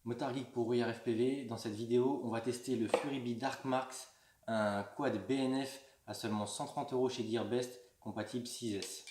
Motard Geek pour Rouillard FPV. Dans cette vidéo, on va tester le Furibi Dark Marks, un quad BNF à seulement 130 € chez Gearbest, compatible 6S.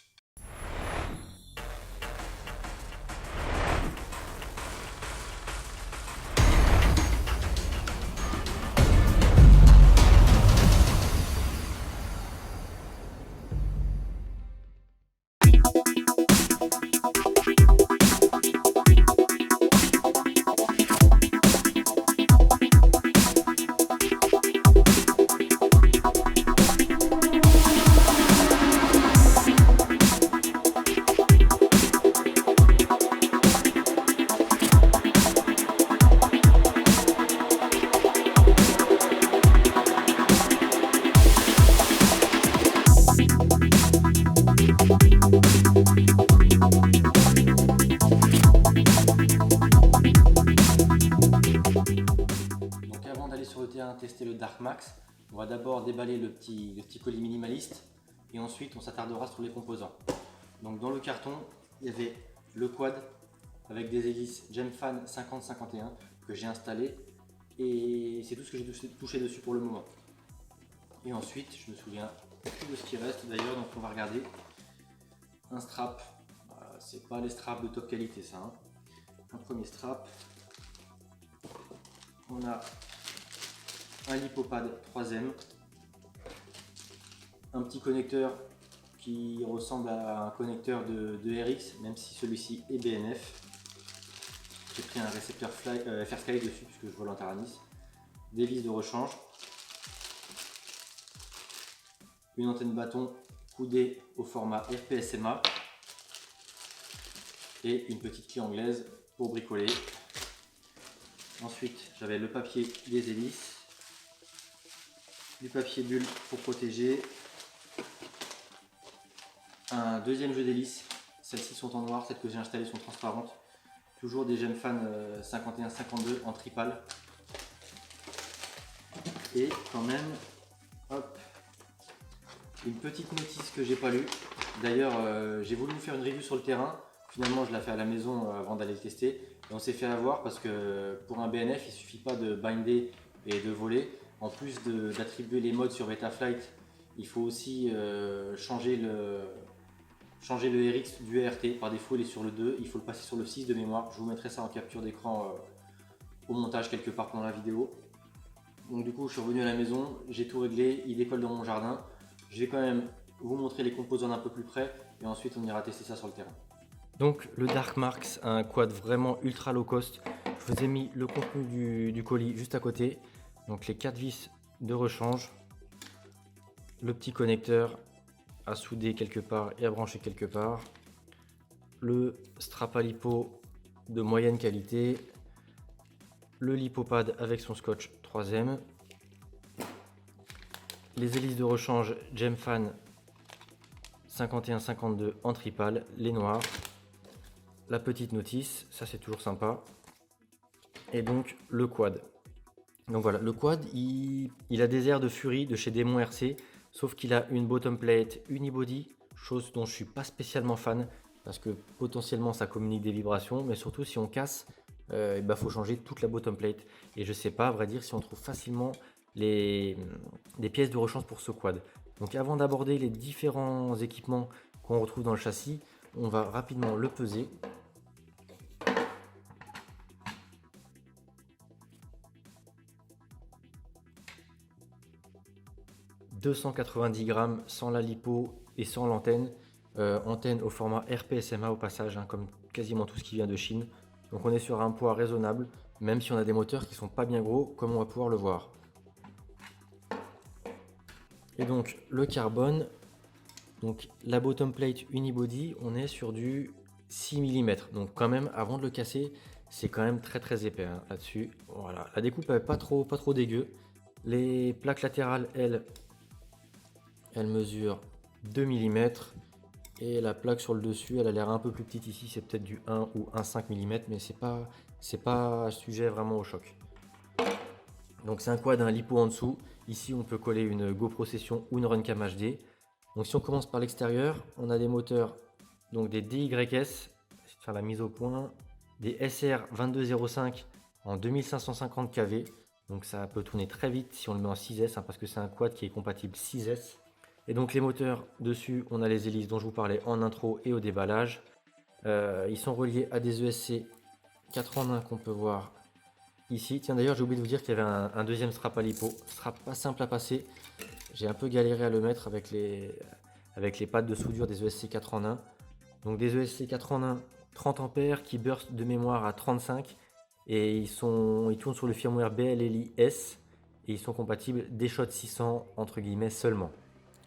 Donc avant d'aller sur le terrain tester le Dark Max, on va d'abord déballer le petit colis minimaliste et ensuite on s'attardera sur les composants. Donc dans le carton, il y avait le quad avec des hélices Gemfan 50-51 que j'ai installé et c'est tout ce que j'ai touché dessus pour le moment. Et ensuite, je me souviens plus de ce qui reste d'ailleurs, donc on va regarder. Un strap, c'est pas les straps de top qualité ça, hein. Un premier strap. On a un lipopad 3M, un petit connecteur qui ressemble à un connecteur de RX, même si celui-ci est BNF. J'ai pris un récepteur FrSky dessus puisque je vole en Taranis. Des vis de rechange, une antenne bâton coudée au format RPSMA et une petite clé anglaise pour bricoler. Ensuite, j'avais le papier des hélices, du papier bulle pour protéger, un deuxième jeu d'hélices. Celles-ci sont en noir, celles que j'ai installées sont transparentes. Toujours des Gemfan 51-52 en tripale. Et quand même, hop, une petite notice que j'ai pas lue. D'ailleurs, j'ai voulu vous faire une review sur le terrain. Finalement, je l'ai fait à la maison avant d'aller le tester. Et on s'est fait avoir parce que pour un BNF, il suffit pas de binder et de voler. En plus d'attribuer les modes sur Betaflight, il faut aussi changer le RX du ERT. Par défaut, il est sur le 2. Il faut le passer sur le 6 de mémoire. Je vous mettrai ça en capture d'écran au montage quelque part pendant la vidéo. Donc du coup, je suis revenu à la maison. J'ai tout réglé. Il décolle dans mon jardin. Je vais quand même vous montrer les composants d'un peu plus près. Et ensuite, on ira tester ça sur le terrain. Donc le Dark Marks, un quad vraiment ultra low cost. Je vous ai mis le contenu du colis juste à côté. Donc les 4 vis de rechange, le petit connecteur à souder quelque part et à brancher quelque part, le strap à lipo de moyenne qualité, le lipopad avec son scotch 3M, les hélices de rechange Gemfan 51-52 en tripale, les noirs, la petite notice, ça c'est toujours sympa, et donc le quad. Donc voilà, le quad il a des airs de Fury de chez Démon RC, sauf qu'il a une bottom plate unibody, chose dont je suis pas spécialement fan parce que potentiellement ça communique des vibrations, mais surtout si on casse, faut changer toute la bottom plate. Et je sais pas à vrai dire si on trouve facilement des pièces de rechange pour ce quad. Donc avant d'aborder les différents équipements qu'on retrouve dans le châssis, on va rapidement le peser. « 290 grammes sans la lipo et sans l'antenne. Antenne au format RPSMA au passage, hein, comme quasiment tout ce qui vient de Chine. Donc on est sur un poids raisonnable, même si on a des moteurs qui sont pas bien gros, comme on va pouvoir le voir. Et donc le carbone, donc la bottom plate unibody, on est sur du 6 mm. Donc quand même, avant de le casser, c'est quand même très épais, hein, là-dessus. Voilà, la découpe est pas trop dégueu. Les plaques latérales, elles mesurent 2 mm. Et la plaque sur le dessus, elle a l'air un peu plus petite ici, c'est peut-être du 1 ou 1,5 mm, mais c'est pas sujet vraiment au choc. Donc c'est un quad, un lipo en dessous. Ici, on peut coller une GoPro Session ou une Runcam HD. Donc si on commence par l'extérieur, on a des moteurs, donc des DYS, faire la mise au point, des SR 2205 en 2550 kV. Donc ça peut tourner très vite si on le met en 6S, parce que c'est un quad qui est compatible 6S. Et donc les moteurs dessus, on a les hélices dont je vous parlais en intro et au déballage. Ils sont reliés à des ESC 4 en 1 qu'on peut voir ici. Tiens, d'ailleurs j'ai oublié de vous dire qu'il y avait un deuxième strap à lipo. Ce sera pas simple à passer. J'ai un peu galéré à le mettre avec les pads de soudure des ESC 4 en 1. Donc des ESC 4 en 1, 30 ampères qui burst de mémoire à 35. Et ils tournent sur le firmware BLLI S. Et ils sont compatibles DShot 600 entre guillemets seulement.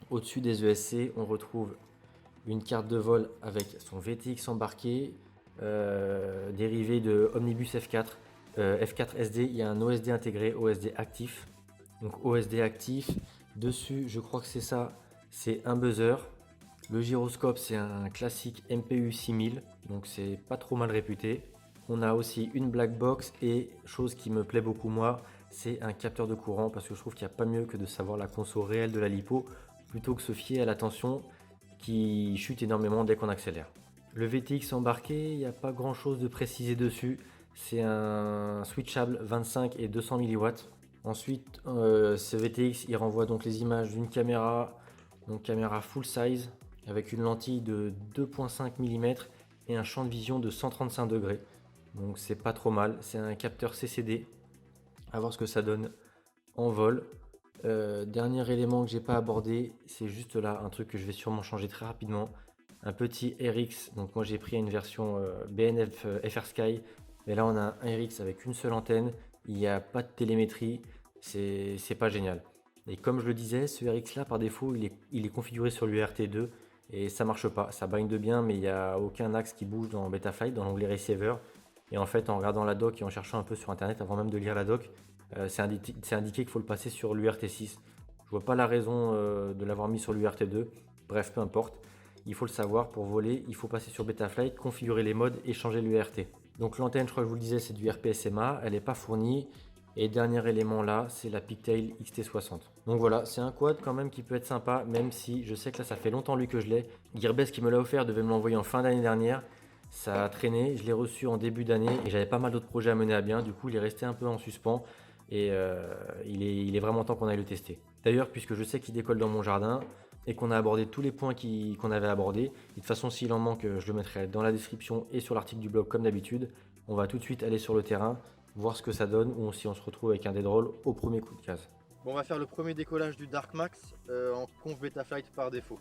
Au-dessus des ESC, on retrouve une carte de vol avec son VTX embarqué, dérivé de Omnibus F4. F4 SD, il y a un OSD intégré, OSD actif. Donc OSD actif, dessus je crois que c'est ça, c'est un buzzer. Le gyroscope c'est un classique MPU 6000, donc c'est pas trop mal réputé. On a aussi une black box et chose qui me plaît beaucoup moi, c'est un capteur de courant parce que je trouve qu'il n'y a pas mieux que de savoir la conso réelle de la lipo plutôt que se fier à la tension qui chute énormément dès qu'on accélère. Le VTX embarqué, il n'y a pas grand chose de précisé dessus. C'est un switchable 25 et 200 mW. Ensuite, ce VTX il renvoie donc les images d'une caméra, donc caméra full size avec une lentille de 2,5 mm et un champ de vision de 135 degrés. Donc c'est pas trop mal. C'est un capteur CCD. À voir ce que ça donne en vol. Dernier élément que j'ai pas abordé, c'est juste là un truc que je vais sûrement changer très rapidement. Un petit RX. Donc moi j'ai pris une version BNF FR Sky. Mais là on a un RX avec une seule antenne. Il n'y a pas de télémétrie. C'est pas génial. Et comme je le disais, ce RX là par défaut il est configuré sur l'URT2 et ça marche pas. Ça bind bien mais il n'y a aucun axe qui bouge dans Betaflight, dans l'onglet receiver. Et en fait en regardant la doc et en cherchant un peu sur internet avant même de lire la doc, c'est indiqué qu'il faut le passer sur l'URT6. Je vois pas la raison de l'avoir mis sur l'URT2. Bref, peu importe. Il faut le savoir, pour voler, il faut passer sur Betaflight, configurer les modes et changer l'URT. Donc l'antenne, je crois que je vous le disais, c'est du RPSMA, elle n'est pas fournie. Et dernier élément là, c'est la Pictail XT60. Donc voilà, c'est un quad quand même qui peut être sympa, même si je sais que là ça fait longtemps lui que je l'ai. Gearbest qui me l'a offert devait me l'envoyer en fin d'année dernière. Ça a traîné, je l'ai reçu en début d'année et j'avais pas mal d'autres projets à mener à bien. Du coup, il est resté un peu en suspens et il est vraiment temps qu'on aille le tester. D'ailleurs, puisque je sais qu'il décolle dans mon jardin et qu'on a abordé tous les points qu'on avait abordés, et de toute façon, s'il en manque, je le mettrai dans la description et sur l'article du blog comme d'habitude. On va tout de suite aller sur le terrain, voir ce que ça donne ou si on se retrouve avec un dead roll au premier coup de case. Bon, on va faire le premier décollage du Dark Max en conf Betaflight par défaut.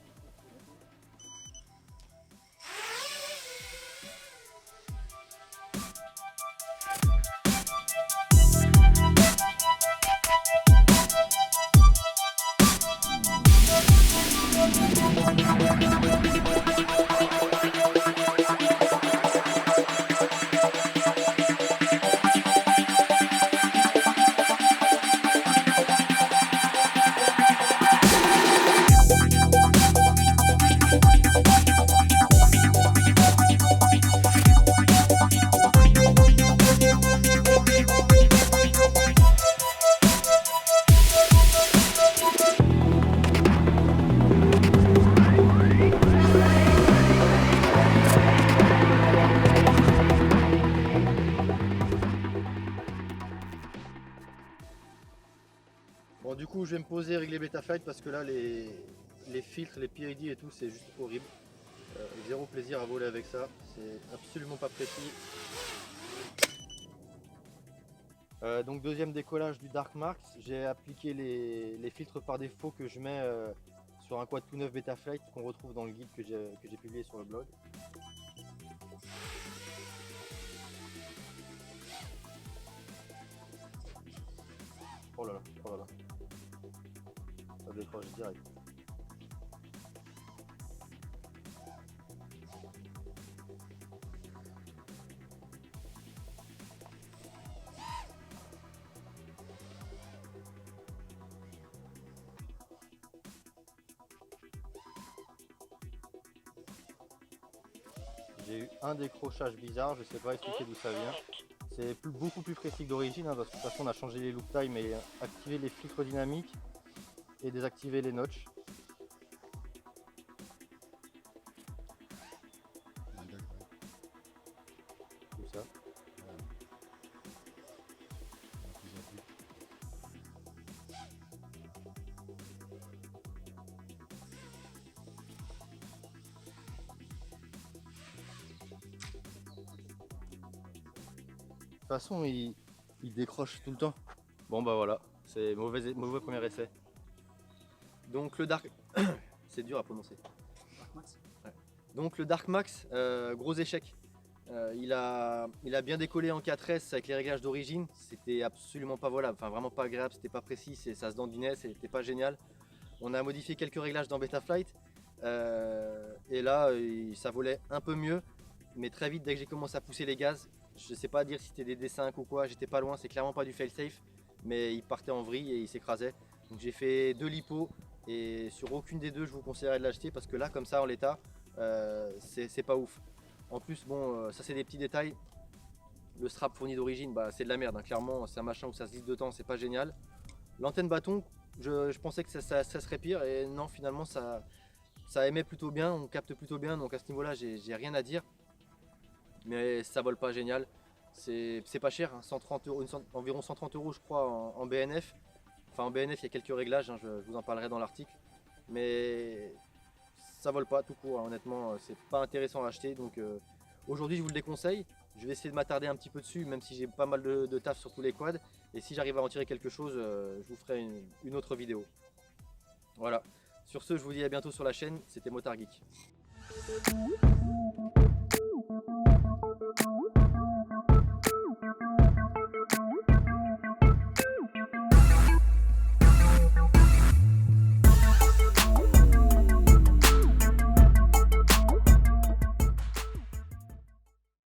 Bon, du coup, je vais me poser et régler Betaflight parce que là, les filtres, les PID et tout, c'est juste horrible. Zéro plaisir à voler avec ça, c'est absolument pas précis. Donc deuxième décollage du Dark Max, j'ai appliqué les filtres par défaut que je mets sur un quad tout neuf Betaflight qu'on retrouve dans le guide que j'ai publié sur le blog. Oh là là, oh là là. Ça décroche direct. J'ai eu un décrochage bizarre, je sais pas expliquer d'où ça vient. C'est beaucoup plus précis que d'origine, parce que de toute façon on a changé les loop time et activé les filtres dynamiques et désactivé les notches. Tout ça. toute façon, il décroche tout le temps. Bon bah voilà, c'est mauvais premier essai. Donc le Dark... c'est dur à prononcer. Ouais. Donc le Dark Max, gros échec. Il a bien décollé en 4S avec les réglages d'origine. C'était absolument pas volable, enfin vraiment pas agréable, c'était pas précis, ça se dandinait, c'était pas génial. On a modifié quelques réglages dans Betaflight. Et là, ça volait un peu mieux. Mais très vite, dès que j'ai commencé à pousser les gaz, je sais pas dire si c'était des D5 ou quoi, j'étais pas loin, c'est clairement pas du fail-safe. Mais il partait en vrille et il s'écrasait. Donc j'ai fait 2 lipos et sur aucune des deux je vous conseillerais de l'acheter parce que là comme ça en l'état c'est pas ouf. En plus bon ça c'est des petits détails. Le strap fourni d'origine bah, c'est de la merde hein. Clairement c'est un machin où ça se glisse dedans, c'est pas génial. L'antenne bâton je pensais que ça serait pire et non finalement ça émet plutôt bien, on capte plutôt bien donc à ce niveau là j'ai rien à dire. Mais ça vole pas génial. C'est pas cher, hein, 130 euros, environ 130 euros je crois en BNF. Enfin en BNF il y a quelques réglages, hein, je vous en parlerai dans l'article. Mais ça vole pas tout court, hein, honnêtement c'est pas intéressant à acheter. Donc aujourd'hui je vous le déconseille. Je vais essayer de m'attarder un petit peu dessus même si j'ai pas mal de taf sur tous les quads. Et si j'arrive à en tirer quelque chose, je vous ferai une autre vidéo. Voilà. Sur ce je vous dis à bientôt sur la chaîne, c'était Motard Geek.